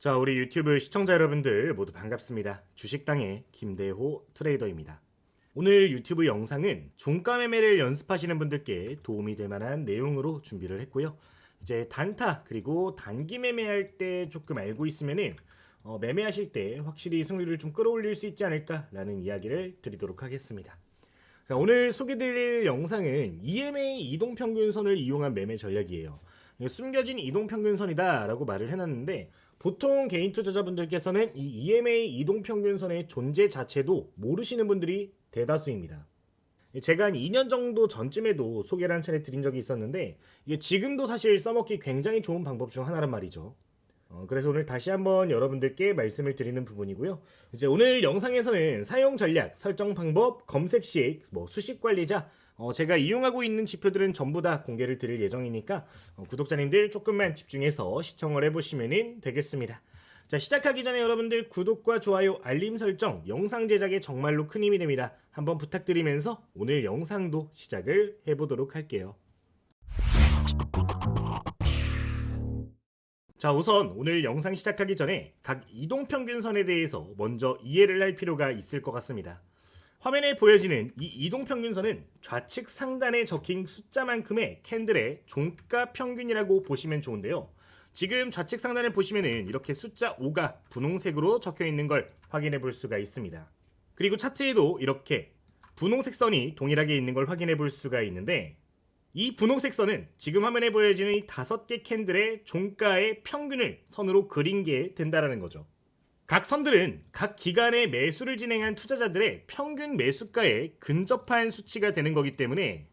자, 우리 유튜브 시청자 여러분들 모두 반갑습니다. 주식당의 김대호 트레이더입니다. 오늘 유튜브 영상은 종가 매매를 연습하시는 분들께 도움이 될 만한 내용으로 준비를 했고요. 이제 단타 그리고 단기 매매할 때 조금 알고 있으면은 매매하실 때 확실히 승률을 좀 끌어올릴 수 있지 않을까라는 이야기를 드리도록 하겠습니다. 자, 오늘 소개드릴 영상은 EMA 이동평균선을 이용한 매매 전략이에요. 숨겨진 이동평균선이다 라고 말을 해놨는데, 보통 개인 투자자분들께서는 이 EMA 이동평균선의 존재 자체도 모르시는 분들이 대다수입니다. 제가 한 2년 정도 전쯤에도 소개를 한 차례 드린 적이 있었는데, 이게 지금도 사실 써먹기 굉장히 좋은 방법 중 하나란 말이죠. 그래서 오늘 다시 한번 여러분들께 말씀을 드리는 부분이고요. 이제 오늘 영상에서는 사용 전략, 설정 방법, 검색 시 수식 관리자, 제가 이용하고 있는 지표들은 전부 다 공개를 드릴 예정이니까 구독자님들 조금만 집중해서 시청을 해보시면 되겠습니다. 자, 시작하기 전에 여러분들 구독과 좋아요, 알림 설정, 영상 제작에 정말로 큰 힘이 됩니다. 한번 부탁드리면서 오늘 영상도 시작을 해보도록 할게요. 자, 우선 오늘 영상 시작하기 전에 각 이동평균선에 대해서 먼저 이해를 할 필요가 있을 것 같습니다. 화면에 보여지는 이 이동평균선은 좌측 상단에 적힌 숫자만큼의 캔들의 종가 평균이라고 보시면 좋은데요. 지금 좌측 상단을 보시면은 이렇게 숫자 5가 분홍색으로 적혀 있는 걸 확인해 볼 수가 있습니다. 그리고 차트에도 이렇게 분홍색 선이 동일하게 있는 걸 확인해 볼 수가 있는데, 이 분홍색 선은 지금 화면에 보여지는 이 5개 캔들의 종가의 평균을 선으로 그린 게 된다라는 거죠. 각 선들은 각 기간에 매수를 진행한 투자자들의 평균 매수가에 근접한 수치가 되는 거기 때문에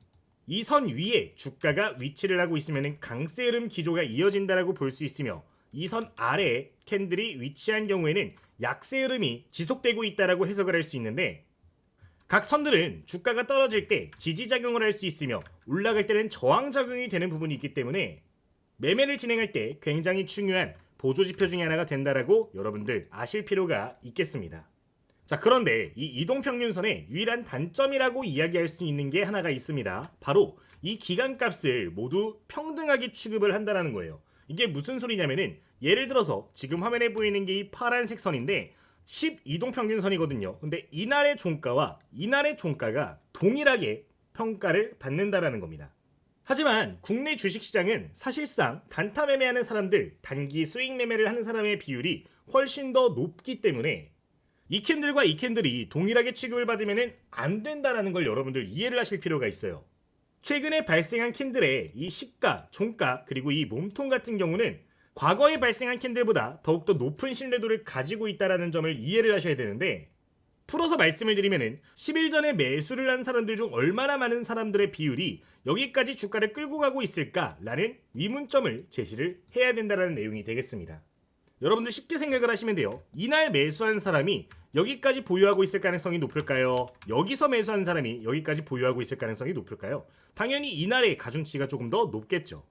이 선 위에 주가가 위치를 하고 있으면 강세 흐름 기조가 이어진다라고 볼 수 있으며, 이 선 아래에 캔들이 위치한 경우에는 약세 흐름이 지속되고 있다라고 해석을 할 수 있는데, 각 선들은 주가가 떨어질 때 지지작용을 할 수 있으며 올라갈 때는 저항작용이 되는 부분이 있기 때문에 매매를 진행할 때 굉장히 중요한 보조지표 중에 하나가 된다라고 여러분들 아실 필요가 있겠습니다. 자, 그런데 이 이동평균선의 유일한 단점이라고 이야기할 수 있는 게 하나가 있습니다. 바로 이 기간값을 모두 평등하게 취급을 한다는 거예요. 이게 무슨 소리냐면은, 예를 들어서 지금 화면에 보이는 게 이 파란색 선인데 12동평균선이거든요. 근데 이날의 종가와 이날의 종가가 동일하게 평가를 받는다라는 겁니다. 하지만 국내 주식시장은 사실상 단타 매매하는 사람들, 단기 수익 매매를 하는 사람의 비율이 훨씬 더 높기 때문에 이 캔들과 이 캔들이 동일하게 취급을 받으면 안 된다는 걸 여러분들 이해를 하실 필요가 있어요. 최근에 발생한 캔들의 이 시가, 종가, 그리고 이 몸통 같은 경우는 과거에 발생한 캔들보다 더욱더 높은 신뢰도를 가지고 있다는 점을 이해를 하셔야 되는데, 풀어서 말씀을 드리면은 10일 전에 매수를 한 사람들 중 얼마나 많은 사람들의 비율이 여기까지 주가를 끌고 가고 있을까라는 의문점을 제시를 해야 된다는 내용이 되겠습니다. 여러분들 쉽게 생각을 하시면 돼요. 이날 매수한 사람이 여기까지 보유하고 있을 가능성이 높을까요? 여기서 매수한 사람이 여기까지 보유하고 있을 가능성이 높을까요? 당연히 이날의 가중치가 조금 더 높겠죠.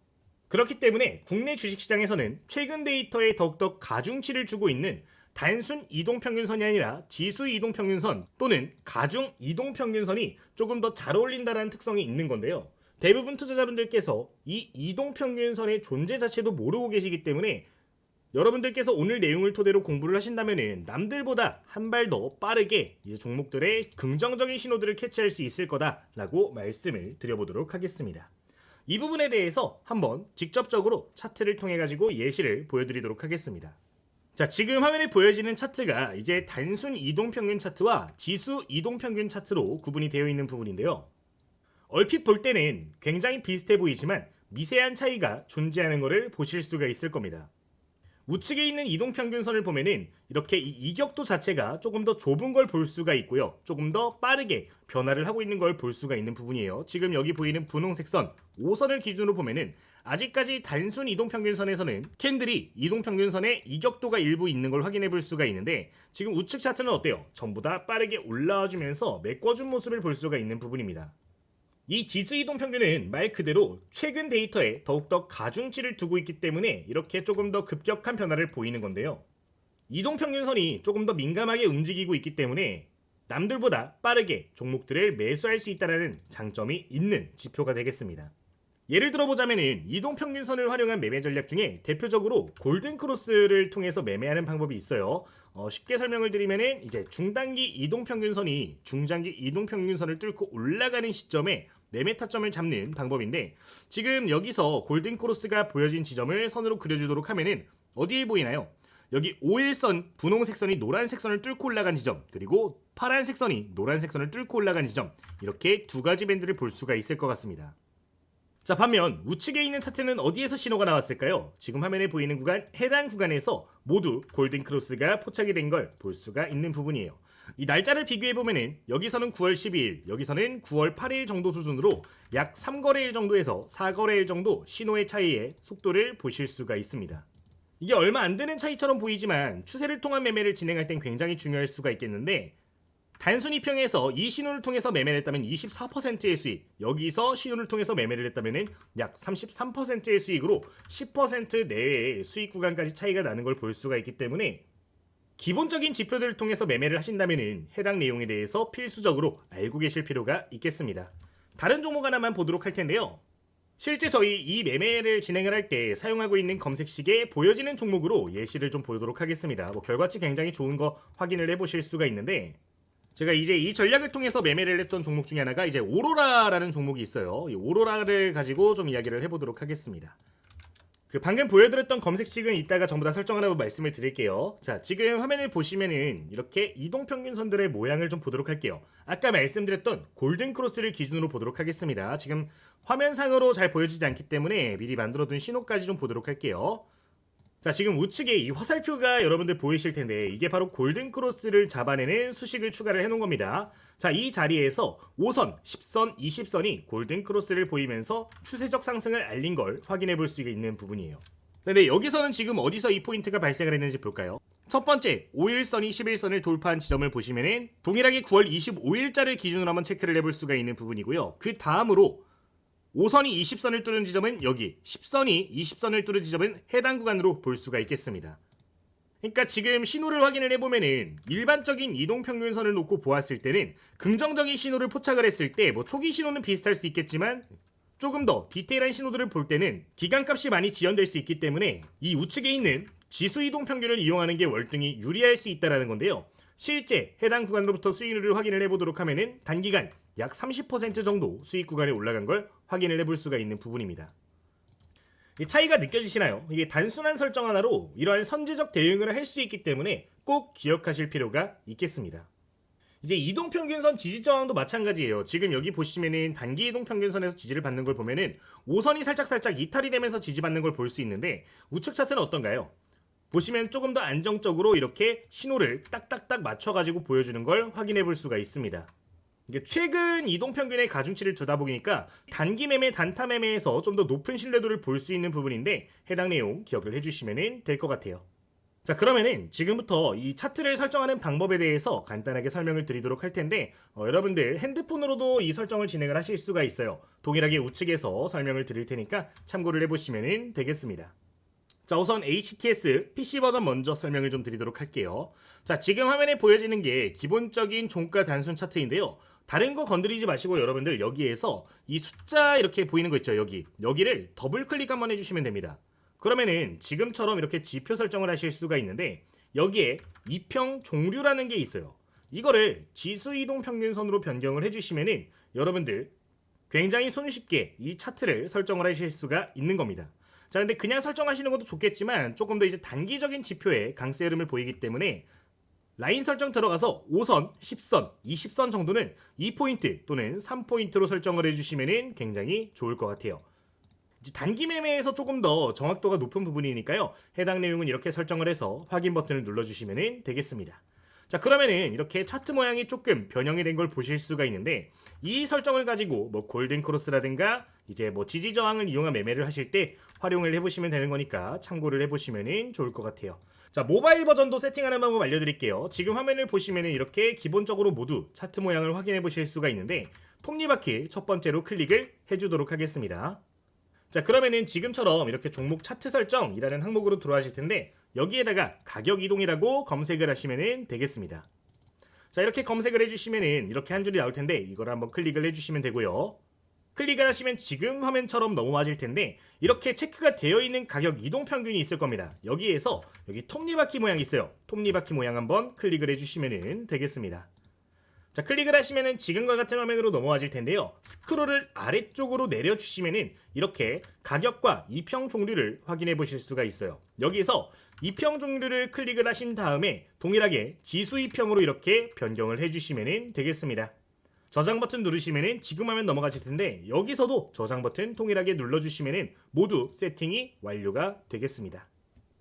그렇기 때문에 국내 주식시장에서는 최근 데이터에 더욱더 가중치를 주고 있는 단순 이동평균선이 아니라 지수 이동평균선 또는 가중 이동평균선이 조금 더 잘 어울린다는 특성이 있는 건데요. 대부분 투자자분들께서 이 이동평균선의 존재 자체도 모르고 계시기 때문에 여러분들께서 오늘 내용을 토대로 공부를 하신다면 남들보다 한 발 더 빠르게 이제 종목들의 긍정적인 신호들을 캐치할 수 있을 거다라고 말씀을 드려보도록 하겠습니다. 이 부분에 대해서 한번 직접적으로 차트를 통해 가지고 예시를 보여드리도록 하겠습니다. 자, 지금 화면에 보여지는 차트가 이제 단순 이동평균 차트와 지수 이동평균 차트로 구분이 되어 있는 부분인데요. 얼핏 볼 때는 굉장히 비슷해 보이지만 미세한 차이가 존재하는 것을 보실 수가 있을 겁니다. 우측에 있는 이동평균선을 보면은 이렇게 이 이격도 자체가 조금 더 좁은 걸 볼 수가 있고요. 조금 더 빠르게 변화를 하고 있는 걸 볼 수가 있는 부분이에요. 지금 여기 보이는 분홍색 선 5선을 기준으로 보면은 아직까지 단순 이동평균선에서는 캔들이 이동평균선의 이격도가 일부 있는 걸 확인해 볼 수가 있는데, 지금 우측 차트는 어때요? 전부 다 빠르게 올라와 주면서 메꿔준 모습을 볼 수가 있는 부분입니다. 이 지수 이동평균은 말 그대로 최근 데이터에 더욱더 가중치를 두고 있기 때문에 이렇게 조금 더 급격한 변화를 보이는 건데요. 이동평균선이 조금 더 민감하게 움직이고 있기 때문에 남들보다 빠르게 종목들을 매수할 수 있다는 장점이 있는 지표가 되겠습니다. 예를 들어보자면은 이동평균선을 활용한 매매 전략 중에 대표적으로 골든크로스를 통해서 매매하는 방법이 있어요. 쉽게 설명을 드리면은 이제 중단기 이동평균선이 중장기 이동평균선을 뚫고 올라가는 시점에 매매 타점을 잡는 방법인데, 지금 여기서 골든크로스가 보여진 지점을 선으로 그려주도록 하면은 어디에 보이나요? 여기 5일선 분홍색 선이 노란색 선을 뚫고 올라간 지점, 그리고 파란색 선이 노란색 선을 뚫고 올라간 지점, 이렇게 두 가지 밴드를 볼 수가 있을 것 같습니다. 자, 반면 우측에 있는 차트는 어디에서 신호가 나왔을까요? 지금 화면에 보이는 구간, 해당 구간에서 모두 골든크로스가 포착이 된 걸 볼 수가 있는 부분이에요. 이 날짜를 비교해보면은 여기서는 9월 12일, 여기서는 9월 8일 정도 수준으로 약 3거래일 정도에서 4거래일 정도 신호의 차이의 속도를 보실 수가 있습니다. 이게 얼마 안 되는 차이처럼 보이지만 추세를 통한 매매를 진행할 땐 굉장히 중요할 수가 있겠는데, 단순히 평에서 이 신호를 통해서 매매를 했다면 24%의 수익, 여기서 신호를 통해서 매매를 했다면 약 33%의 수익으로 10% 내외의 수익 구간까지 차이가 나는 걸 볼 수가 있기 때문에 기본적인 지표들을 통해서 매매를 하신다면 해당 내용에 대해서 필수적으로 알고 계실 필요가 있겠습니다. 다른 종목 하나만 보도록 할 텐데요. 실제 저희 이 매매를 진행을 할 때 사용하고 있는 검색식에 보여지는 종목으로 예시를 좀 보도록 하겠습니다. 결과치 굉장히 좋은 거 확인을 해보실 수가 있는데, 제가 이제 이 전략을 통해서 매매를 했던 종목 중에 하나가 이제 오로라라는 종목이 있어요. 이 오로라를 가지고 좀 이야기를 해보도록 하겠습니다. 방금 보여드렸던 검색식은 이따가 전부 다 설정하라고 말씀을 드릴게요. 자, 지금 화면을 보시면은 이렇게 이동평균선들의 모양을 좀 보도록 할게요. 아까 말씀드렸던 골든크로스를 기준으로 보도록 하겠습니다. 지금 화면상으로 잘 보여지지 않기 때문에 미리 만들어둔 신호까지 좀 보도록 할게요. 자, 지금 우측에 이 화살표가 여러분들 보이실 텐데 이게 바로 골든크로스를 잡아내는 수식을 추가를 해놓은 겁니다. 자, 이 자리에서 5선, 10선, 20선이 골든크로스를 보이면서 추세적 상승을 알린 걸 확인해 볼 수 있는 부분이에요. 근데 여기서는 지금 어디서 이 포인트가 발생을 했는지 볼까요? 첫 번째, 5일선이 11선을 돌파한 지점을 보시면은 동일하게 9월 25일자를 기준으로 한번 체크를 해볼 수가 있는 부분이고요. 그 다음으로 5선이 20선을 뚫은 지점은 여기, 10선이 20선을 뚫은 지점은 해당 구간으로 볼 수가 있겠습니다. 그러니까 지금 신호를 확인을 해보면은 일반적인 이동평균선을 놓고 보았을 때는 긍정적인 신호를 포착을 했을 때 초기 신호는 비슷할 수 있겠지만 조금 더 디테일한 신호들을 볼 때는 기간값이 많이 지연될 수 있기 때문에 이 우측에 있는 지수 이동평균을 이용하는 게 월등히 유리할 수 있다는 건데요. 실제 해당 구간으로부터 수익률을 확인을 해보도록 하면은 단기간 약 30% 정도 수익 구간에 올라간 걸 확인을 해볼 수가 있는 부분입니다. 이 차이가 느껴지시나요? 이게 단순한 설정 하나로 이러한 선제적 대응을 할 수 있기 때문에 꼭 기억하실 필요가 있겠습니다. 이제 이동평균선 지지 저항도 마찬가지예요. 지금 여기 보시면은 단기 이동평균선에서 지지를 받는 걸 보면은 5선이 살짝 이탈이 되면서 지지받는 걸 볼 수 있는데 우측 차트는 어떤가요? 보시면 조금 더 안정적으로 이렇게 신호를 딱딱딱 맞춰가지고 보여주는 걸 확인해 볼 수가 있습니다. 이게 최근 이동평균의 가중치를 두다 보니까 단기 매매, 단타 매매에서 좀 더 높은 신뢰도를 볼 수 있는 부분인데 해당 내용 기억을 해주시면 될 것 같아요. 자, 그러면은 지금부터 이 차트를 설정하는 방법에 대해서 간단하게 설명을 드리도록 할 텐데 여러분들 핸드폰으로도 이 설정을 진행을 하실 수가 있어요. 동일하게 우측에서 설명을 드릴 테니까 참고를 해보시면 되겠습니다. 자, 우선 HTS PC 버전 먼저 설명을 좀 드리도록 할게요. 자, 지금 화면에 보여지는 게 기본적인 종가 단순 차트인데요. 다른 거 건드리지 마시고 여러분들 여기에서 이 숫자 이렇게 보이는 거 있죠, 여기를 더블 클릭 한번 해주시면 됩니다. 그러면은 지금처럼 이렇게 지표 설정을 하실 수가 있는데 여기에 이평 종류라는 게 있어요. 이거를 지수 이동 평균선으로 변경을 해주시면은 여러분들 굉장히 손쉽게 이 차트를 설정을 하실 수가 있는 겁니다. 자, 근데 그냥 설정하시는 것도 좋겠지만 조금 더 이제 단기적인 지표에 강세 흐름을 보이기 때문에 라인 설정 들어가서 5선, 10선, 20선 정도는 2포인트 또는 3포인트로 설정을 해주시면 굉장히 좋을 것 같아요. 이제 단기 매매에서 조금 더 정확도가 높은 부분이니까요. 해당 내용은 이렇게 설정을 해서 확인 버튼을 눌러주시면 되겠습니다. 자, 그러면은 이렇게 차트 모양이 조금 변형이 된 걸 보실 수가 있는데 이 설정을 가지고 골든 크로스라든가 이제 지지 저항을 이용한 매매를 하실 때 활용을 해보시면 되는 거니까 참고를 해보시면 좋을 것 같아요. 자, 모바일 버전도 세팅하는 방법 알려드릴게요. 지금 화면을 보시면 이렇게 기본적으로 모두 차트 모양을 확인해 보실 수가 있는데 톱니바퀴 첫 번째로 클릭을 해주도록 하겠습니다. 자, 그러면은 지금처럼 이렇게 종목 차트 설정이라는 항목으로 들어가실 텐데 여기에다가 가격 이동이라고 검색을 하시면 되겠습니다. 자, 이렇게 검색을 해주시면은 이렇게 한 줄이 나올 텐데 이걸 한번 클릭을 해주시면 되고요. 클릭을 하시면 지금 화면처럼 넘어와질 텐데 이렇게 체크가 되어 있는 가격 이동평균이 있을 겁니다. 여기에서 여기 톱니바퀴 모양이 있어요. 톱니바퀴 모양 한번 클릭을 해주시면 되겠습니다. 자, 클릭을 하시면은 지금과 같은 화면으로 넘어와질 텐데요. 스크롤을 아래쪽으로 내려주시면은 이렇게 가격과 이평 종류를 확인해 보실 수가 있어요. 여기서 이평 종류를 클릭을 하신 다음에 동일하게 지수 이평으로 이렇게 변경을 해주시면 되겠습니다. 저장 버튼 누르시면은 지금 화면 넘어가실 텐데 여기서도 저장 버튼 동일하게 눌러주시면은 모두 세팅이 완료가 되겠습니다.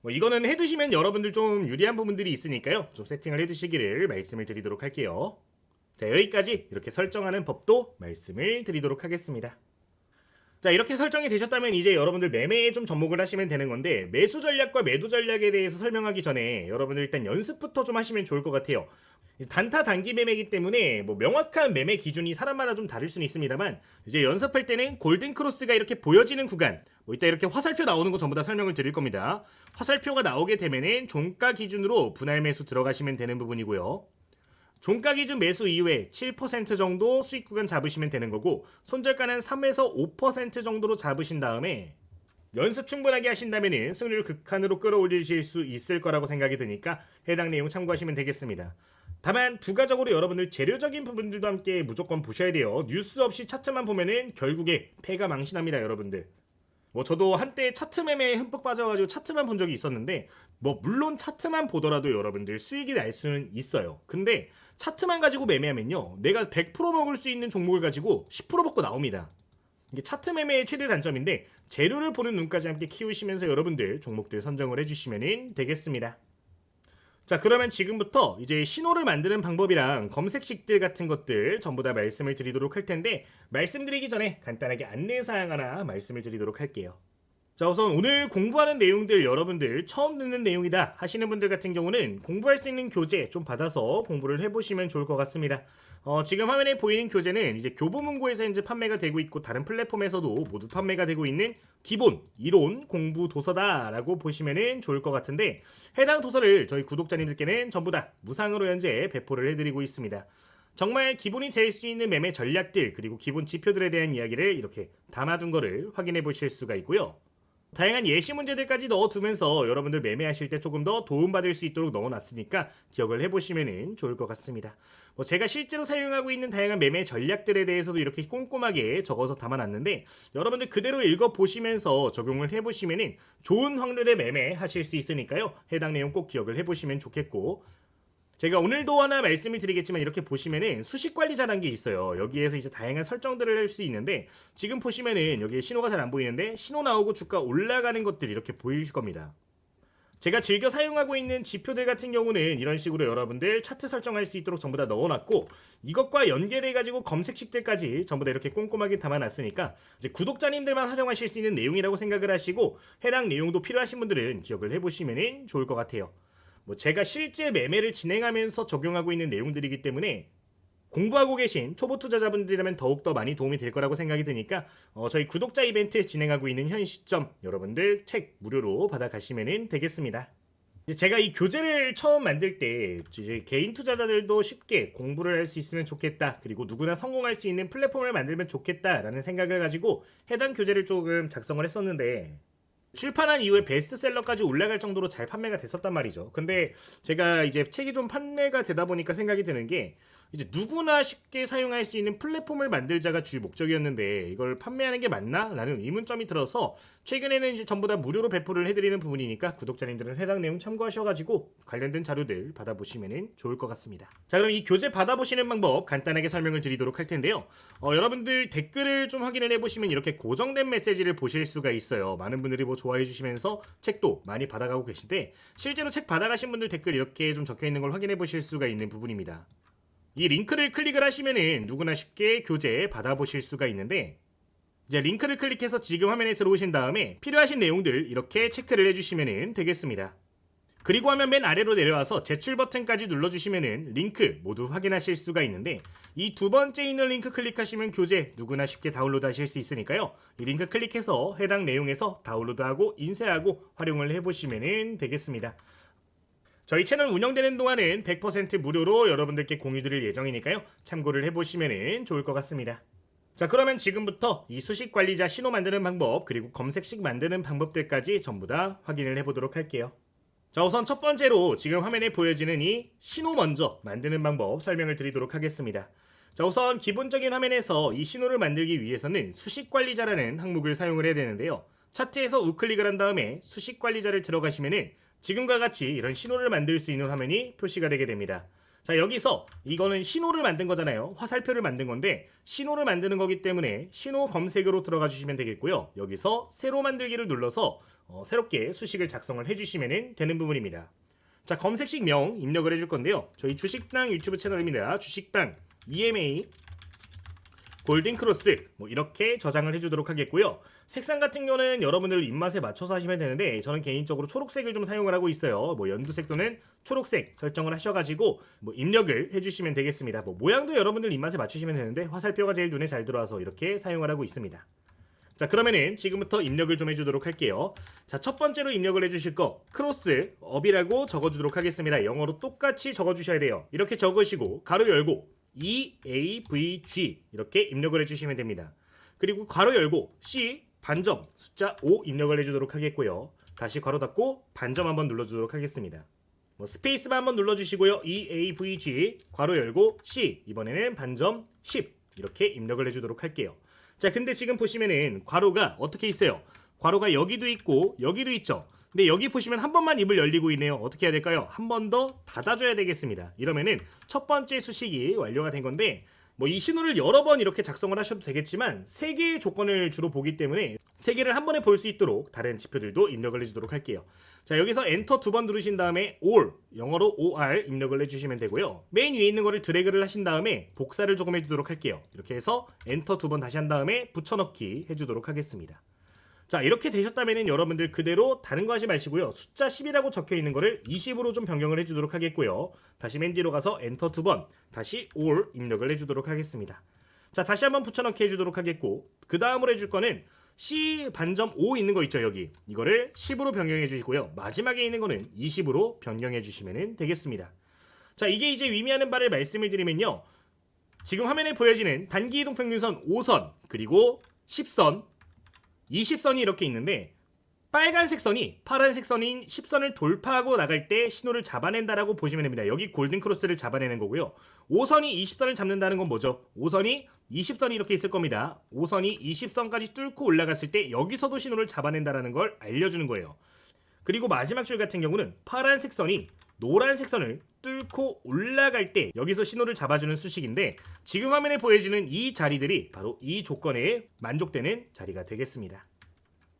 이거는 해두시면 여러분들 좀 유리한 부분들이 있으니까요. 좀 세팅을 해두시기를 말씀을 드리도록 할게요. 자, 여기까지 이렇게 설정하는 법도 말씀을 드리도록 하겠습니다. 자, 이렇게 설정이 되셨다면 이제 여러분들 매매에 좀 접목을 하시면 되는 건데 매수 전략과 매도 전략에 대해서 설명하기 전에 여러분들 일단 연습부터 좀 하시면 좋을 것 같아요. 단타 단기 매매이기 때문에 뭐 명확한 매매 기준이 사람마다 좀 다를 수는 있습니다만 이제 연습할 때는 골든 크로스가 이렇게 보여지는 구간 이따 이렇게 화살표 나오는 거 전부 다 설명을 드릴 겁니다. 화살표가 나오게 되면은 종가 기준으로 분할 매수 들어가시면 되는 부분이고요. 종가 기준 매수 이후에 7% 정도 수익 구간 잡으시면 되는 거고 손절가는 3에서 5% 정도로 잡으신 다음에 연습 충분하게 하신다면 승률 극한으로 끌어올리실 수 있을 거라고 생각이 드니까 해당 내용 참고하시면 되겠습니다. 다만 부가적으로 여러분들 재료적인 부분들도 함께 무조건 보셔야 돼요. 뉴스 없이 차트만 보면은 결국에 패가 망신합니다, 여러분들. 저도 한때 차트 매매에 흠뻑 빠져가지고 차트만 본 적이 있었는데 물론 차트만 보더라도 여러분들 수익이 날 수는 있어요. 근데 차트만 가지고 매매하면요 내가 100% 먹을 수 있는 종목을 가지고 10% 먹고 나옵니다. 이게 차트 매매의 최대 단점인데 재료를 보는 눈까지 함께 키우시면서 여러분들 종목들 선정을 해주시면 되겠습니다. 자, 그러면 지금부터 이제 신호를 만드는 방법이랑 검색식들 같은 것들 전부 다 말씀을 드리도록 할 텐데 말씀드리기 전에 간단하게 안내사항 하나 말씀을 드리도록 할게요. 자, 우선 오늘 공부하는 내용들 여러분들 처음 듣는 내용이다 하시는 분들 같은 경우는 공부할 수 있는 교재 좀 받아서 공부를 해보시면 좋을 것 같습니다. 지금 화면에 보이는 교재는 이제 교보문고에서 이제 판매가 되고 있고 다른 플랫폼에서도 모두 판매가 되고 있는 기본 이론 공부 도서다라고 보시면 좋을 것 같은데 해당 도서를 저희 구독자님들께는 전부 다 무상으로 현재 배포를 해드리고 있습니다. 정말 기본이 될 수 있는 매매 전략들 그리고 기본 지표들에 대한 이야기를 이렇게 담아둔 거를 확인해 보실 수가 있고요. 다양한 예시 문제들까지 넣어두면서 여러분들 매매하실 때 조금 더 도움받을 수 있도록 넣어놨으니까 기억을 해보시면 좋을 것 같습니다. 제가 실제로 사용하고 있는 다양한 매매 전략들에 대해서도 이렇게 꼼꼼하게 적어서 담아놨는데 여러분들 그대로 읽어보시면서 적용을 해보시면 좋은 확률의 매매 하실 수 있으니까요. 해당 내용 꼭 기억을 해보시면 좋겠고 제가 오늘도 하나 말씀을 드리겠지만 이렇게 보시면은 수식 관리자라는 게 있어요. 여기에서 이제 다양한 설정들을 할 수 있는데 지금 보시면은 여기에 신호가 잘 안 보이는데 신호 나오고 주가 올라가는 것들이 이렇게 보일 겁니다. 제가 즐겨 사용하고 있는 지표들 같은 경우는 이런 식으로 여러분들 차트 설정할 수 있도록 전부 다 넣어놨고 이것과 연계돼가지고 검색식들까지 전부 다 이렇게 꼼꼼하게 담아놨으니까 이제 구독자님들만 활용하실 수 있는 내용이라고 생각을 하시고 해당 내용도 필요하신 분들은 기억을 해보시면 좋을 것 같아요. 제가 실제 매매를 진행하면서 적용하고 있는 내용들이기 때문에 공부하고 계신 초보 투자자분들이라면 더욱더 많이 도움이 될 거라고 생각이 드니까 저희 구독자 이벤트 진행하고 있는 현 시점 여러분들 책 무료로 받아가시면 되겠습니다. 제가 이 교재를 처음 만들 때 이제 개인 투자자들도 쉽게 공부를 할 수 있으면 좋겠다 그리고 누구나 성공할 수 있는 플랫폼을 만들면 좋겠다라는 생각을 가지고 해당 교재를 조금 작성을 했었는데 출판한 이후에 베스트셀러까지 올라갈 정도로 잘 판매가 됐었단 말이죠. 근데 제가 이제 책이 좀 판매가 되다 보니까 생각이 드는 게 이제 누구나 쉽게 사용할 수 있는 플랫폼을 만들자가 주요 목적이었는데 이걸 판매하는 게 맞나? 라는 의문점이 들어서 최근에는 이제 전부 다 무료로 배포를 해드리는 부분이니까 구독자님들은 해당 내용 참고하셔가지고 관련된 자료들 받아보시면 좋을 것 같습니다. 자, 그럼 이 교재 받아보시는 방법 간단하게 설명을 드리도록 할 텐데요. 여러분들 댓글을 좀 확인을 해보시면 이렇게 고정된 메시지를 보실 수가 있어요. 많은 분들이 좋아해주시면서 책도 많이 받아가고 계신데 실제로 책 받아가신 분들 댓글 이렇게 좀 적혀있는 걸 확인해 보실 수가 있는 부분입니다. 이 링크를 클릭을 하시면은 누구나 쉽게 교재 받아보실 수가 있는데 이제 링크를 클릭해서 지금 화면에 들어오신 다음에 필요하신 내용들 이렇게 체크를 해주시면 되겠습니다. 그리고 화면 맨 아래로 내려와서 제출 버튼까지 눌러주시면은 링크 모두 확인하실 수가 있는데 이 두 번째 있는 링크 클릭하시면 교재 누구나 쉽게 다운로드 하실 수 있으니까요. 이 링크 클릭해서 해당 내용에서 다운로드하고 인쇄하고 활용을 해보시면 되겠습니다. 저희 채널 운영되는 동안은 100% 무료로 여러분들께 공유 드릴 예정이니까요. 참고를 해보시면 좋을 것 같습니다. 자, 그러면 지금부터 이 수식 관리자 신호 만드는 방법 그리고 검색식 만드는 방법들까지 전부 다 확인을 해보도록 할게요. 자, 우선 첫 번째로 지금 화면에 보여지는 이 신호 먼저 만드는 방법 설명을 드리도록 하겠습니다. 자, 우선 기본적인 화면에서 이 신호를 만들기 위해서는 수식 관리자라는 항목을 사용을 해야 되는데요. 차트에서 우클릭을 한 다음에 수식 관리자를 들어가시면은 지금과 같이 이런 신호를 만들 수 있는 화면이 표시가 되게 됩니다. 자, 여기서 이거는 신호를 만든 거잖아요. 화살표를 만든 건데 신호를 만드는 거기 때문에 신호 검색으로 들어가 주시면 되겠고요. 여기서 새로 만들기를 눌러서 새롭게 수식을 작성을 해주시면 되는 부분입니다. 자, 검색식 명 입력을 해줄 건데요. 저희 주식당 유튜브 채널입니다. 주식당 EMA 골든크로스 이렇게 저장을 해주도록 하겠고요. 색상 같은 경우는 여러분들 입맛에 맞춰서 하시면 되는데 저는 개인적으로 초록색을 좀 사용을 하고 있어요. 연두색 또는 초록색 설정을 하셔가지고 입력을 해주시면 되겠습니다. 모양도 여러분들 입맛에 맞추시면 되는데 화살표가 제일 눈에 잘 들어와서 이렇게 사용을 하고 있습니다. 자, 그러면은 지금부터 입력을 좀 해주도록 할게요. 자, 첫 번째로 입력을 해주실 거 크로스 업이라고 적어주도록 하겠습니다. 영어로 똑같이 적어주셔야 돼요. 이렇게 적으시고 가로 열고 EAVG 이렇게 입력을 해주시면 됩니다. 그리고 괄호 열고 C 반점 숫자 5 입력을 해주도록 하겠고요. 다시 괄호 닫고 반점 한번 눌러주도록 하겠습니다. 스페이스바 한번 눌러주시고요. EAVG 괄호 열고 C 이번에는 반점 10 이렇게 입력을 해주도록 할게요. 자, 근데 지금 보시면은 괄호가 어떻게 있어요? 괄호가 여기도 있고 여기도 있죠. 근데 여기 보시면 한 번만 입을 열리고 있네요. 어떻게 해야 될까요? 한 번 더 닫아줘야 되겠습니다. 이러면은 첫 번째 수식이 완료가 된 건데 이 신호를 여러 번 이렇게 작성을 하셔도 되겠지만 3개의 조건을 주로 보기 때문에 3개를 한 번에 볼 수 있도록 다른 지표들도 입력을 해주도록 할게요. 자, 여기서 엔터 2번 누르신 다음에 all 영어로 OR 입력을 해주시면 되고요. 맨 위에 있는 거를 드래그를 하신 다음에 복사를 조금 해주도록 할게요. 이렇게 해서 엔터 2번 다시 한 다음에 붙여넣기 해주도록 하겠습니다. 자, 이렇게 되셨다면 여러분들 그대로 다른 거 하지 마시고요. 숫자 10이라고 적혀 있는 거를 20으로 좀 변경을 해주도록 하겠고요. 다시 맨 뒤로 가서 엔터 2번 다시 all 입력을 해주도록 하겠습니다. 자, 다시 한번 붙여넣기 해주도록 하겠고 그 다음으로 해줄 거는 C 반점 5 있는 거 있죠. 여기 이거를 10으로 변경해 주시고요. 마지막에 있는 거는 20으로 변경해 주시면 되겠습니다. 자, 이게 이제 의미하는 바를 말씀을 드리면요. 지금 화면에 보여지는 단기 이동 평균선 5선 그리고 10선 20선이 이렇게 있는데 빨간색 선이 파란색 선인 10선을 돌파하고 나갈 때 신호를 잡아낸다라고 보시면 됩니다. 여기 골든크로스를 잡아내는 거고요. 5선이 20선을 잡는다는 건 뭐죠? 5선이 20선이 이렇게 있을 겁니다. 5선이 20선까지 뚫고 올라갔을 때 여기서도 신호를 잡아낸다라는 걸 알려주는 거예요. 그리고 마지막 줄 같은 경우는 파란색 선이 노란색 선을 뚫고 올라갈 때 여기서 신호를 잡아주는 수식인데 지금 화면에 보여지는 이 자리들이 바로 이 조건에 만족되는 자리가 되겠습니다.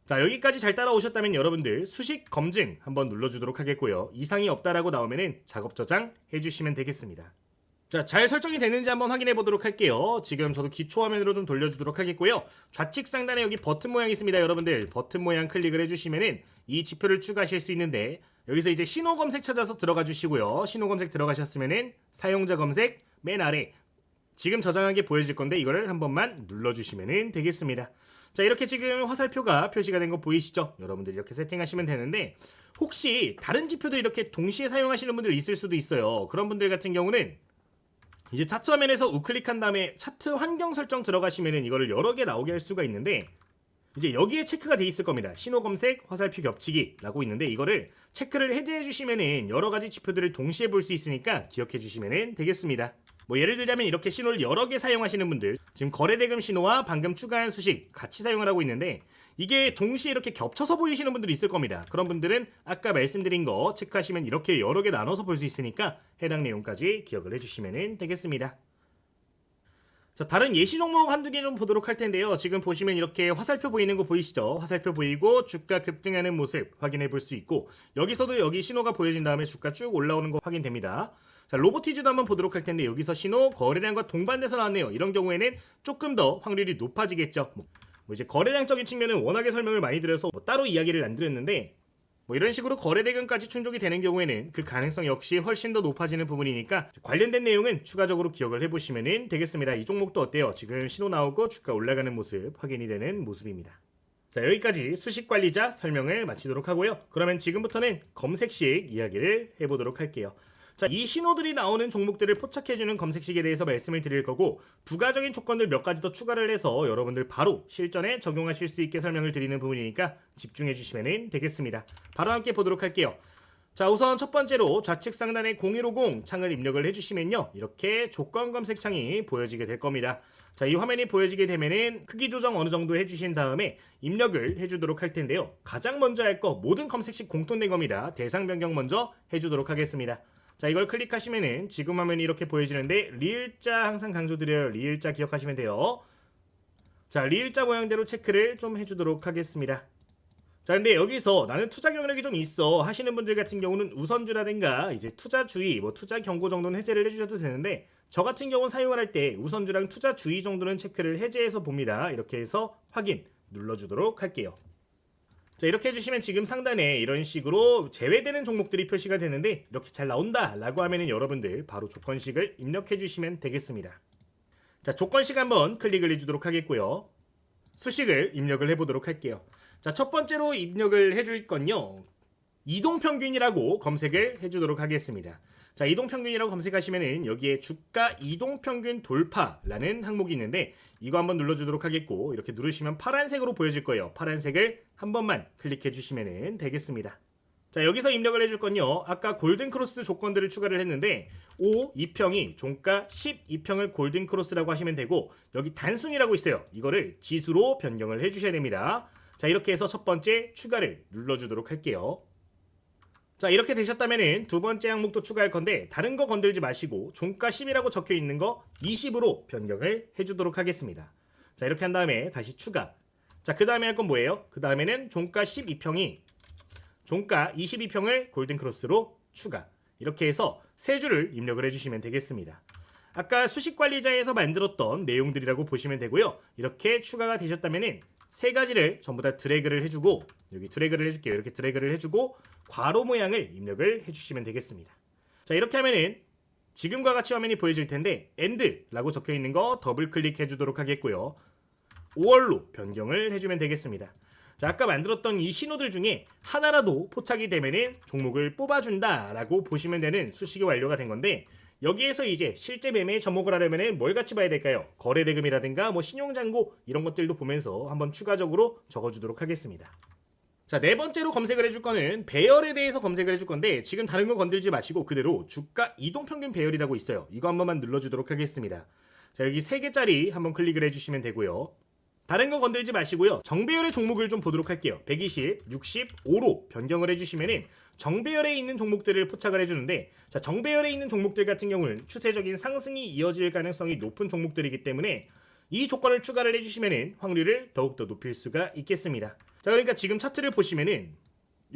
자, 여기까지 잘 따라오셨다면 여러분들 수식 검증 한번 눌러주도록 하겠고요. 이상이 없다라고 나오면은 작업 저장 해주시면 되겠습니다. 자, 잘 설정이 됐는지 한번 확인해 보도록 할게요. 지금 저도 기초 화면으로 좀 돌려주도록 하겠고요. 좌측 상단에 여기 버튼 모양이 있습니다. 여러분들 버튼 모양 클릭을 해주시면은 이 지표를 추가하실 수 있는데 여기서 이제 신호 검색 찾아서 들어가 주시고요. 신호 검색 들어가셨으면은 사용자 검색 맨 아래 지금 저장한 게 보여질 건데 이거를 한 번만 눌러주시면 되겠습니다. 자, 이렇게 지금 화살표가 표시가 된 거 보이시죠? 여러분들 이렇게 세팅하시면 되는데 혹시 다른 지표도 이렇게 동시에 사용하시는 분들 있을 수도 있어요. 그런 분들 같은 경우는 이제 차트 화면에서 우클릭한 다음에 차트 환경 설정 들어가시면은 이거를 여러 개 나오게 할 수가 있는데 이제 여기에 체크가 돼 있을 겁니다. 신호 검색 화살표 겹치기라고 있는데 이거를 체크를 해제해 주시면은 여러 가지 지표들을 동시에 볼 수 있으니까 기억해 주시면 되겠습니다. 예를 들자면 이렇게 신호를 여러 개 사용하시는 분들 지금 거래대금 신호와 방금 추가한 수식 같이 사용을 하고 있는데 이게 동시에 이렇게 겹쳐서 보이시는 분들이 있을 겁니다. 그런 분들은 아까 말씀드린 거 체크하시면 이렇게 여러 개 나눠서 볼 수 있으니까 해당 내용까지 기억을 해주시면 되겠습니다. 자, 다른 예시 종목 한두 개 좀 보도록 할 텐데요. 지금 보시면 이렇게 화살표 보이는 거 보이시죠? 화살표 보이고 주가 급등하는 모습 확인해 볼 수 있고 여기서도 여기 신호가 보여진 다음에 주가 쭉 올라오는 거 확인됩니다. 자, 로보티즈도 한번 보도록 할 텐데 여기서 신호 거래량과 동반돼서 나왔네요. 이런 경우에는 조금 더 확률이 높아지겠죠. 이제 거래량적인 측면은 워낙에 설명을 많이 드려서 따로 이야기를 안 드렸는데 이런 식으로 거래대금까지 충족이 되는 경우에는 그 가능성 역시 훨씬 더 높아지는 부분이니까 관련된 내용은 추가적으로 기억을 해보시면 되겠습니다. 이 종목도 어때요? 지금 신호 나오고 주가 올라가는 모습 확인이 되는 모습입니다. 자, 여기까지 수식관리자 설명을 마치도록 하고요. 그러면 지금부터는 검색식 이야기를 해보도록 할게요. 자, 이 신호들이 나오는 종목들을 포착해주는 검색식에 대해서 말씀을 드릴 거고, 부가적인 조건들 몇 가지 더 추가를 해서 여러분들 바로 실전에 적용하실 수 있게 설명을 드리는 부분이니까 집중해 주시면 되겠습니다. 바로 함께 보도록 할게요. 자, 우선 첫 번째로 좌측 상단에 0150 창을 입력을 해주시면요, 이렇게 조건 검색 창이 보여지게 될 겁니다. 자, 이 화면이 보여지게 되면은 크기 조정 어느 정도 해주신 다음에 입력을 해주도록 할 텐데요. 가장 먼저 할 거, 모든 검색식 공통된 겁니다. 대상 변경 먼저 해주도록 하겠습니다. 자, 이걸 클릭하시면은 지금 화면이 이렇게 보여지는데, 리을자 항상 강조드려요. 리을자 기억하시면 돼요. 자, 리을자 모양대로 체크를 좀 해주도록 하겠습니다. 자, 근데 여기서 나는 투자 경력이 좀 있어 하시는 분들 같은 경우는 우선주라든가 이제 투자 주의, 투자 경고 정도는 해제를 해주셔도 되는데, 저 같은 경우는 사용을 할 때 우선주랑 투자 주의 정도는 체크를 해제해서 봅니다. 이렇게 해서 확인 눌러주도록 할게요. 자, 이렇게 해주시면 지금 상단에 이런 식으로 제외되는 종목들이 표시가 되는데, 이렇게 잘 나온다 라고 하면은 여러분들 바로 조건식을 입력해 주시면 되겠습니다. 자, 조건식 한번 클릭을 해주도록 하겠고요. 수식을 입력을 해보도록 할게요. 자, 첫 번째로 입력을 해줄 건요, 이동평균이라고 검색을 해주도록 하겠습니다. 자, 이동평균이라고 검색하시면은 여기에 주가 이동평균 돌파라는 항목이 있는데, 이거 한번 눌러주도록 하겠고, 이렇게 누르시면 파란색으로 보여질 거예요. 파란색을 한 번만 클릭해 주시면 되겠습니다. 자, 여기서 입력을 해줄 건요, 아까 골든크로스 조건들을 추가를 했는데 5, 2평이 종가 12평을 골든크로스라고 하시면 되고, 여기 단순이라고 있어요. 이거를 지수로 변경을 해주셔야 됩니다. 자, 이렇게 해서 첫 번째 추가를 눌러주도록 할게요. 자, 이렇게 되셨다면은 두 번째 항목도 추가할 건데, 다른 거 건들지 마시고 종가 10이라고 적혀 있는 거 20으로 변경을 해주도록 하겠습니다. 자, 이렇게 한 다음에 다시 추가. 자, 그 다음에 할 건 뭐예요? 그 다음에는 종가 12평이 종가 22평을 골든크로스로 추가. 이렇게 해서 세 줄을 입력을 해주시면 되겠습니다. 아까 수식관리자에서 만들었던 내용들이라고 보시면 되고요. 이렇게 추가가 되셨다면은 세 가지를 전부 다 드래그를 해주고, 여기 드래그를 해줄게요. 이렇게 드래그를 해주고 괄호 모양을 입력을 해주시면 되겠습니다. 자, 이렇게 하면은 지금과 같이 화면이 보여질 텐데, END라고 적혀 있는 거 더블 클릭해 주도록 하겠고요. 5월로 변경을 해주면 되겠습니다. 자, 아까 만들었던 이 신호들 중에 하나라도 포착이 되면은 종목을 뽑아준다 라고 보시면 되는 수식이 완료가 된 건데, 여기에서 이제 실제 매매에 접목을 하려면 뭘 같이 봐야 될까요? 거래대금이라든가 신용잔고 이런 것들도 보면서 한번 추가적으로 적어주도록 하겠습니다. 자, 네 번째로 검색을 해줄 거는 배열에 대해서 검색을 해줄 건데, 지금 다른 거 건들지 마시고 그대로 주가 이동평균 배열이라고 있어요. 이거 한 번만 눌러주도록 하겠습니다. 자, 여기 3개짜리 한번 클릭을 해주시면 되고요. 다른 거 건들지 마시고요, 정배열의 종목을 좀 보도록 할게요. 120, 65로 변경을 해주시면은 정배열에 있는 종목들을 포착을 해주는데, 자, 정배열에 있는 종목들 같은 경우는 추세적인 상승이 이어질 가능성이 높은 종목들이기 때문에 이 조건을 추가를 해주시면은 확률을 더욱더 높일 수가 있겠습니다. 자, 그러니까 지금 차트를 보시면은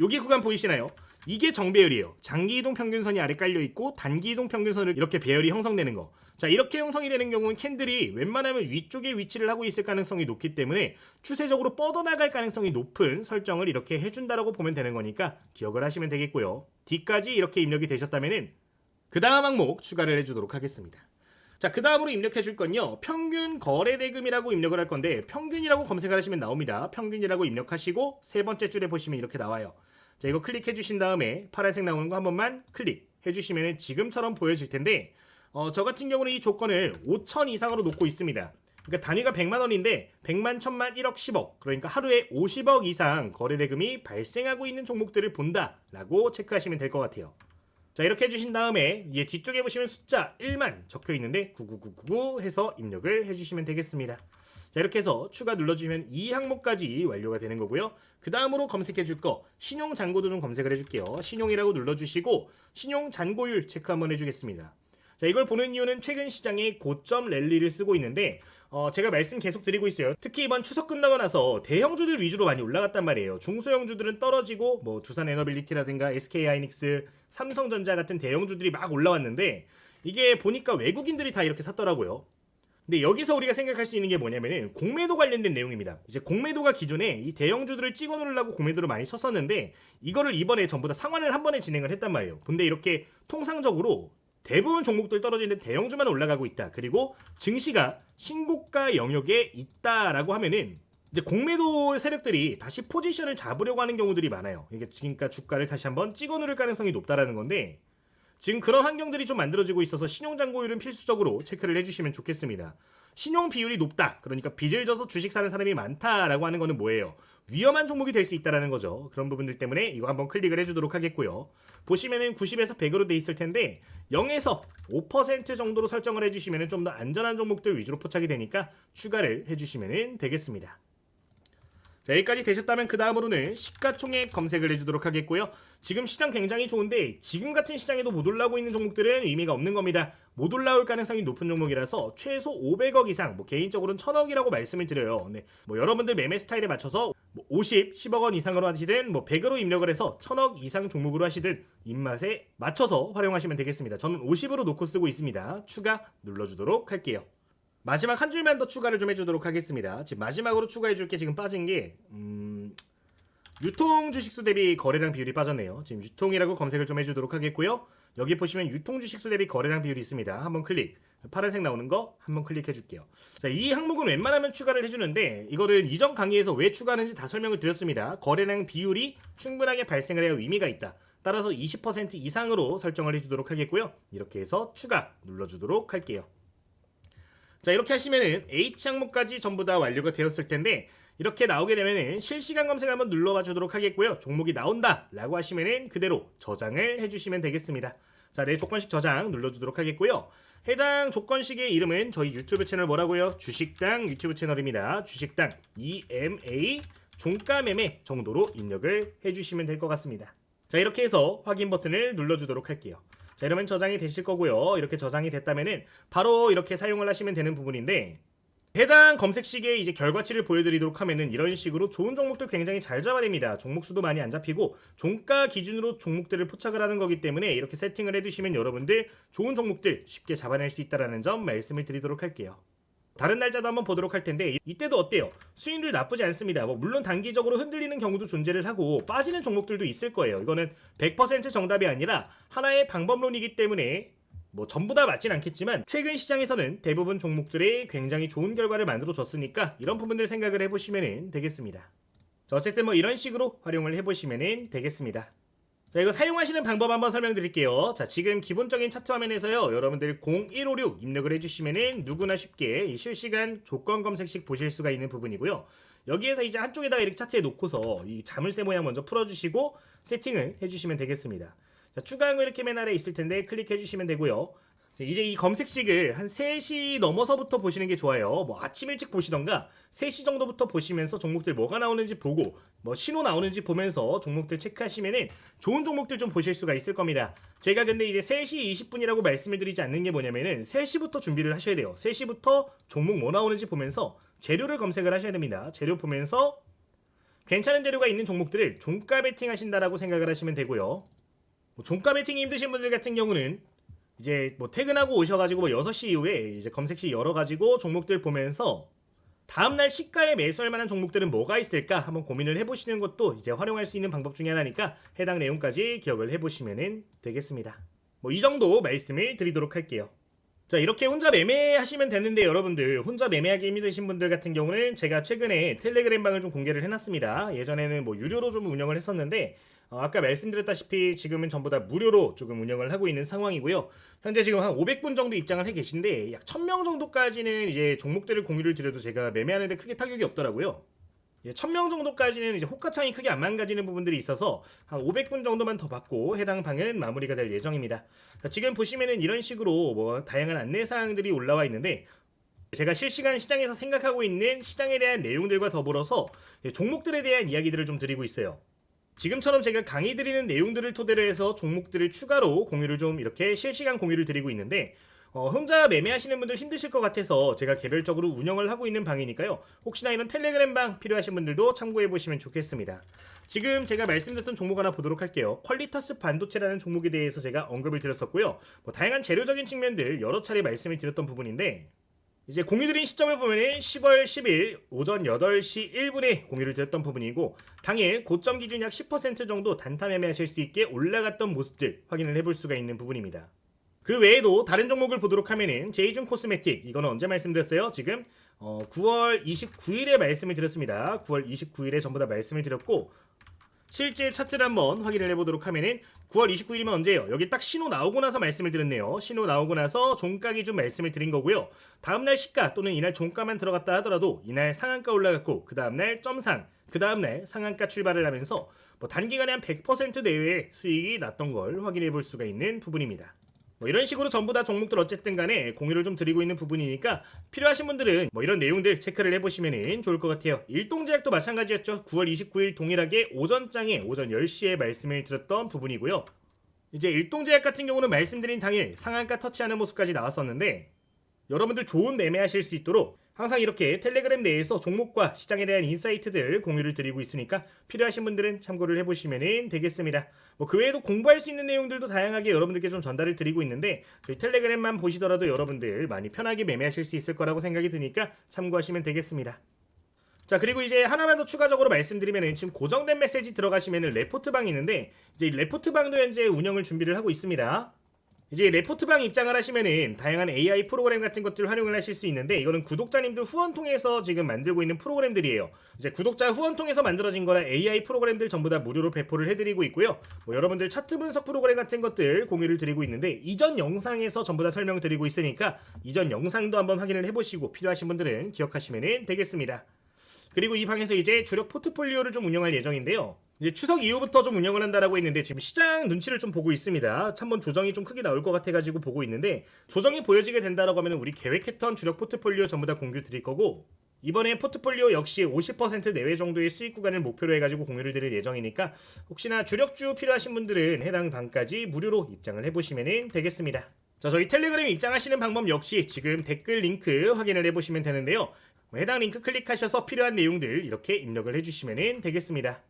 여기 구간 보이시나요? 이게 정배열이에요. 장기이동 평균선이 아래 깔려있고 단기이동 평균선을 이렇게 배열이 형성되는 거. 자, 이렇게 형성이 되는 경우는 캔들이 웬만하면 위쪽에 위치를 하고 있을 가능성이 높기 때문에 추세적으로 뻗어나갈 가능성이 높은 설정을 이렇게 해준다라고 보면 되는 거니까 기억을 하시면 되겠고요. 뒤까지 이렇게 입력이 되셨다면은 그 다음 항목 추가를 해주도록 하겠습니다. 자, 그 다음으로 입력해 줄 건요, 평균 거래대금이라고 입력을 할 건데, 평균이라고 검색을 하시면 나옵니다. 평균이라고 입력하시고 세 번째 줄에 보시면 이렇게 나와요. 자, 이거 클릭해 주신 다음에 파란색 나오는 거 한 번만 클릭해 주시면 지금처럼 보여질 텐데, 저 같은 경우는 이 조건을 5천 이상으로 놓고 있습니다. 그러니까 단위가 100만 원인데 100만, 1000만, 1억, 10억, 그러니까 하루에 50억 이상 거래대금이 발생하고 있는 종목들을 본다라고 체크하시면 될 것 같아요. 자, 이렇게 해주신 다음에 이제 뒤쪽에 보시면 숫자 1만 적혀 있는데 99999 해서 입력을 해주시면 되겠습니다. 자, 이렇게 해서 추가 눌러주시면 이 항목까지 완료가 되는 거고요. 그 다음으로 검색해 줄 거, 신용 잔고도 좀 검색을 해줄게요. 신용이라고 눌러주시고 신용 잔고율 체크 한번 해주겠습니다. 자, 이걸 보는 이유는 최근 시장에 고점 랠리를 쓰고 있는데, 제가 말씀 계속 드리고 있어요. 특히 이번 추석 끝나고 나서 대형주들 위주로 많이 올라갔단 말이에요. 중소형주들은 떨어지고 두산에너빌리티라든가 SK하이닉스, 삼성전자 같은 대형주들이 막 올라왔는데, 이게 보니까 외국인들이 다 이렇게 샀더라고요. 근데 여기서 우리가 생각할 수 있는 게 뭐냐면은 공매도 관련된 내용입니다. 이제 공매도가 기존에 이 대형주들을 찍어 누르려고 공매도를 많이 쳤었는데, 이거를 이번에 전부 다 상환을 한 번에 진행을 했단 말이에요. 근데 이렇게 통상적으로 대부분 종목들 떨어지는데 대형주만 올라가고 있다, 그리고 증시가 신고가 영역에 있다라고 하면은 이제 공매도 세력들이 다시 포지션을 잡으려고 하는 경우들이 많아요. 그러니까 주가를 다시 한번 찍어 누를 가능성이 높다라는 건데, 지금 그런 환경들이 좀 만들어지고 있어서 신용잔고율은 필수적으로 체크를 해주시면 좋겠습니다. 신용 비율이 높다. 그러니까 빚을 져서 주식 사는 사람이 많다라고 하는 거는 뭐예요? 위험한 종목이 될 수 있다는 거죠. 그런 부분들 때문에 이거 한번 클릭을 해주도록 하겠고요. 보시면은 90에서 100으로 돼 있을 텐데 0에서 5% 정도로 설정을 해주시면 좀 더 안전한 종목들 위주로 포착이 되니까 추가를 해주시면 되겠습니다. 자, 여기까지 되셨다면 그 다음으로는 시가총액 검색을 해주도록 하겠고요. 지금 시장 굉장히 좋은데 지금 같은 시장에도 못 올라오고 있는 종목들은 의미가 없는 겁니다. 못 올라올 가능성이 높은 종목이라서 최소 500억 이상, 개인적으로는 1000억이라고 말씀을 드려요. 네, 여러분들 매매 스타일에 맞춰서 50, 10억 원 이상으로 하시든 100으로 입력을 해서 1000억 이상 종목으로 하시든 입맛에 맞춰서 활용하시면 되겠습니다. 저는 50으로 놓고 쓰고 있습니다. 추가 눌러주도록 할게요. 마지막 한 줄만 더 추가를 좀 해주도록 하겠습니다. 지금 마지막으로 추가해줄 게 지금 빠진 게 유통 주식수 대비 거래량 비율이 빠졌네요. 지금 유통이라고 검색을 좀 해주도록 하겠고요. 여기 보시면 유통 주식수 대비 거래량 비율이 있습니다. 한번 클릭. 파란색 나오는 거 한번 클릭해 줄게요. 자, 이 항목은 웬만하면 추가를 해주는데 이거는 이전 강의에서 왜 추가하는지 다 설명을 드렸습니다. 거래량 비율이 충분하게 발생을 해야 의미가 있다. 따라서 20% 이상으로 설정을 해주도록 하겠고요. 이렇게 해서 추가 눌러주도록 할게요. 자, 이렇게 하시면은 H 항목까지 전부 다 완료가 되었을 텐데 이렇게 나오게 되면은 실시간 검색 한번 눌러봐 주도록 하겠고요. 종목이 나온다 라고 하시면은 그대로 저장을 해주시면 되겠습니다. 자, 내 조건식 저장 눌러주도록 하겠고요. 해당 조건식의 이름은 저희 유튜브 채널 뭐라고요? 주식당 유튜브 채널입니다. 주식당 EMA 종가 매매 정도로 입력을 해주시면 될 것 같습니다. 자, 이렇게 해서 확인 버튼을 눌러주도록 할게요. 자, 이러면 저장이 되실 거고요. 이렇게 저장이 됐다면은 바로 이렇게 사용을 하시면 되는 부분인데 해당 검색식의 이제 결과치를 보여드리도록 하면은 이런 식으로 좋은 종목들 굉장히 잘 잡아냅니다. 종목 수도 많이 안 잡히고 종가 기준으로 종목들을 포착을 하는 거기 때문에 이렇게 세팅을 해두시면 여러분들 좋은 종목들 쉽게 잡아낼 수 있다는 점 말씀을 드리도록 할게요. 다른 날짜도 한번 보도록 할 텐데 이때도 어때요? 수익률 나쁘지 않습니다. 물론 단기적으로 흔들리는 경우도 존재를 하고 빠지는 종목들도 있을 거예요. 이거는 100% 정답이 아니라 하나의 방법론이기 때문에 전부 다 맞진 않겠지만 최근 시장에서는 대부분 종목들이 굉장히 좋은 결과를 만들어 줬으니까 이런 부분들 생각을 해보시면 되겠습니다. 자, 어쨌든 이런 식으로 활용을 해보시면 되겠습니다. 자, 이거 사용하시는 방법 한번 설명드릴게요. 자, 지금 기본적인 차트 화면에서요, 여러분들 0156 입력을 해주시면은 누구나 쉽게 이 실시간 조건 검색식 보실 수가 있는 부분이고요. 여기에서 이제 한쪽에다가 이렇게 차트에 놓고서 이 자물쇠 모양 먼저 풀어주시고 세팅을 해주시면 되겠습니다. 자, 추가한 거 이렇게 맨 아래에 있을 텐데 클릭해주시면 되고요. 이제 이 검색식을 한 3시 넘어서부터 보시는 게 좋아요. 아침 일찍 보시던가 3시 정도부터 보시면서 종목들 뭐가 나오는지 보고 신호 나오는지 보면서 종목들 체크하시면은 좋은 종목들 좀 보실 수가 있을 겁니다. 제가 근데 이제 3시 20분이라고 말씀을 드리지 않는 게 뭐냐면은 3시부터 준비를 하셔야 돼요. 3시부터 종목 뭐 나오는지 보면서 재료를 검색을 하셔야 됩니다. 재료 보면서 괜찮은 재료가 있는 종목들을 종가 베팅 하신다라고 생각을 하시면 되고요. 종가 베팅이 힘드신 분들 같은 경우는 이제 퇴근하고 오셔가지고 6시 이후에 이제 검색식 열어가지고 종목들 보면서 다음날 시가에 매수할 만한 종목들은 뭐가 있을까 한번 고민을 해보시는 것도 이제 활용할 수 있는 방법 중에 하나니까 해당 내용까지 기억을 해보시면 되겠습니다. 이 정도 말씀을 드리도록 할게요. 자, 이렇게 혼자 매매하시면 되는데 여러분들 혼자 매매하기 힘드신 분들 같은 경우는 제가 최근에 텔레그램 방을 좀 공개를 해놨습니다. 예전에는 유료로 좀 운영을 했었는데 아까 말씀드렸다시피 지금은 전부 다 무료로 조금 운영을 하고 있는 상황이고요. 현재 지금 한 500분 정도 입장을 해 계신데 약 1000명 정도까지는 이제 종목들을 공유를 드려도 제가 매매하는데 크게 타격이 없더라고요. 1000명 정도까지는 이제 호가창이 크게 안 망가지는 부분들이 있어서 한 500분 정도만 더 받고 해당 방은 마무리가 될 예정입니다. 자, 지금 보시면은 이런 식으로 다양한 안내사항들이 올라와 있는데 제가 실시간 시장에서 생각하고 있는 시장에 대한 내용들과 더불어서 종목들에 대한 이야기들을 좀 드리고 있어요. 지금처럼 제가 강의 드리는 내용들을 토대로 해서 종목들을 추가로 공유를 좀 이렇게 실시간 공유를 드리고 있는데 혼자 매매하시는 분들 힘드실 것 같아서 제가 개별적으로 운영을 하고 있는 방이니까요. 혹시나 이런 텔레그램 방 필요하신 분들도 참고해 보시면 좋겠습니다. 지금 제가 말씀드렸던 종목 하나 보도록 할게요. 퀄리터스 반도체라는 종목에 대해서 제가 언급을 드렸었고요. 다양한 재료적인 측면들 여러 차례 말씀을 드렸던 부분인데 이제 공유드린 시점을 보면은 10월 10일 오전 8시 1분에 공유를 드렸던 부분이고 당일 고점 기준 약 10% 정도 단타 매매하실 수 있게 올라갔던 모습들 확인을 해볼 수가 있는 부분입니다. 그 외에도 다른 종목을 보도록 하면은 제이준 코스메틱 이거는 언제 말씀드렸어요? 지금 9월 29일에 말씀을 드렸습니다. 9월 29일에 전부 다 말씀을 드렸고 실제 차트를 한번 확인을 해보도록 하면은 9월 29일이면 언제예요? 여기 딱 신호 나오고 나서 말씀을 드렸네요. 신호 나오고 나서 종가 기준 말씀을 드린 거고요. 다음날 시가 또는 이날 종가만 들어갔다 하더라도 이날 상한가 올라갔고 그 다음날 점상, 그 다음날 상한가 출발을 하면서 뭐 단기간에 한 100% 내외의 수익이 났던 걸 확인해 볼 수가 있는 부분입니다. 뭐 이런 식으로 전부 다 종목들 어쨌든 간에 공유를 좀 드리고 있는 부분이니까 필요하신 분들은 뭐 이런 내용들 체크를 해보시면 좋을 것 같아요. 일동제약도 마찬가지였죠. 9월 29일 동일하게 오전장에 오전 10시에 말씀을 드렸던 부분이고요. 이제 일동제약 같은 경우는 말씀드린 당일 상한가 터치하는 모습까지 나왔었는데 여러분들 좋은 매매하실 수 있도록 항상 이렇게 텔레그램 내에서 종목과 시장에 대한 인사이트들 공유를 드리고 있으니까 필요하신 분들은 참고를 해보시면 되겠습니다. 뭐 그 외에도 공부할 수 있는 내용들도 다양하게 여러분들께 좀 전달을 드리고 있는데 저희 텔레그램만 보시더라도 여러분들 많이 편하게 매매하실 수 있을 거라고 생각이 드니까 참고하시면 되겠습니다. 자, 그리고 이제 하나만 더 추가적으로 말씀드리면은 지금 고정된 메시지 들어가시면은 레포트방이 있는데 이제 이 레포트방도 현재 운영을 준비를 하고 있습니다. 이제 레포트방 입장을 하시면은 다양한 AI 프로그램 같은 것들을 활용을 하실 수 있는데 이거는 구독자님들 후원 통해서 지금 만들고 있는 프로그램들이에요. 이제 구독자 후원 통해서 만들어진 거라 AI 프로그램들 전부 다 무료로 배포를 해드리고 있고요. 뭐 여러분들 차트 분석 프로그램 같은 것들 공유를 드리고 있는데 이전 영상에서 전부 다 설명드리고 있으니까 이전 영상도 한번 확인을 해보시고 필요하신 분들은 기억하시면 되겠습니다. 그리고 이 방에서 이제 주력 포트폴리오를 좀 운영할 예정인데요. 이제 추석 이후부터 좀 운영을 한다라고 했는데 지금 시장 눈치를 좀 보고 있습니다. 한번 조정이 좀 크게 나올 것 같아가지고 보고 있는데 조정이 보여지게 된다라고 하면 우리 계획했던 주력 포트폴리오 전부 다 공유 드릴 거고 이번에 포트폴리오 역시 50% 내외 정도의 수익 구간을 목표로 해가지고 공유를 드릴 예정이니까 혹시나 주력주 필요하신 분들은 해당 방까지 무료로 입장을 해보시면 되겠습니다. 자, 저희 텔레그램 입장하시는 방법 역시 지금 댓글 링크 확인을 해보시면 되는데요. 해당 링크 클릭하셔서 필요한 내용들 이렇게 입력을 해주시면 되겠습니다.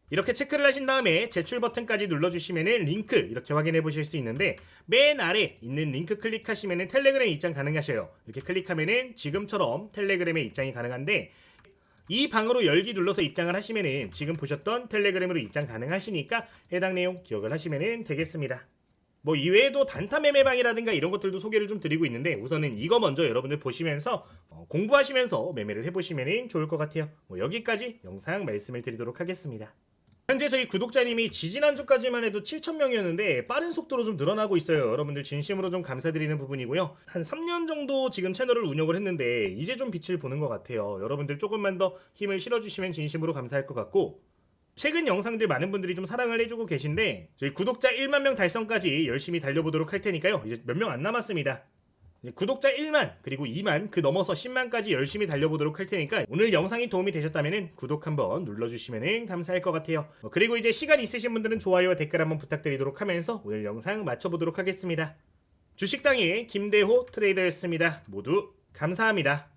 이렇게 체크를 하신 다음에 제출 버튼까지 눌러주시면 링크 이렇게 확인해 보실 수 있는데 맨 아래 있는 링크 클릭하시면 텔레그램 입장 가능하셔요. 이렇게 클릭하면 지금처럼 텔레그램에 입장이 가능한데 이 방으로 열기 눌러서 입장을 하시면 지금 보셨던 텔레그램으로 입장 가능하시니까 해당 내용 기억을 하시면 되겠습니다. 뭐 이외에도 단타 매매방이라든가 이런 것들도 소개를 좀 드리고 있는데 우선은 이거 먼저 여러분들 보시면서 공부하시면서 매매를 해보시면 좋을 것 같아요. 뭐 여기까지 영상 말씀을 드리도록 하겠습니다. 현재 저희 구독자님이 지지난주까지만 해도 7,000명이었는데 빠른 속도로 좀 늘어나고 있어요. 여러분들 진심으로 좀 감사드리는 부분이고요. 한 3년 정도 지금 채널을 운영을 했는데 이제 좀 빛을 보는 것 같아요. 여러분들 조금만 더 힘을 실어주시면 진심으로 감사할 것 같고 최근 영상들 많은 분들이 좀 사랑을 해주고 계신데 저희 구독자 1만 명 달성까지 열심히 달려보도록 할 테니까요. 이제 몇 명 안 남았습니다. 구독자 1만 그리고 2만 그 넘어서 10만까지 열심히 달려보도록 할 테니까 오늘 영상이 도움이 되셨다면 구독 한번 눌러주시면 감사할 것 같아요. 그리고 이제 시간 있으신 분들은 좋아요와 댓글 한번 부탁드리도록 하면서 오늘 영상 마쳐보도록 하겠습니다. 주식당의 김대호 트레이더였습니다. 모두 감사합니다.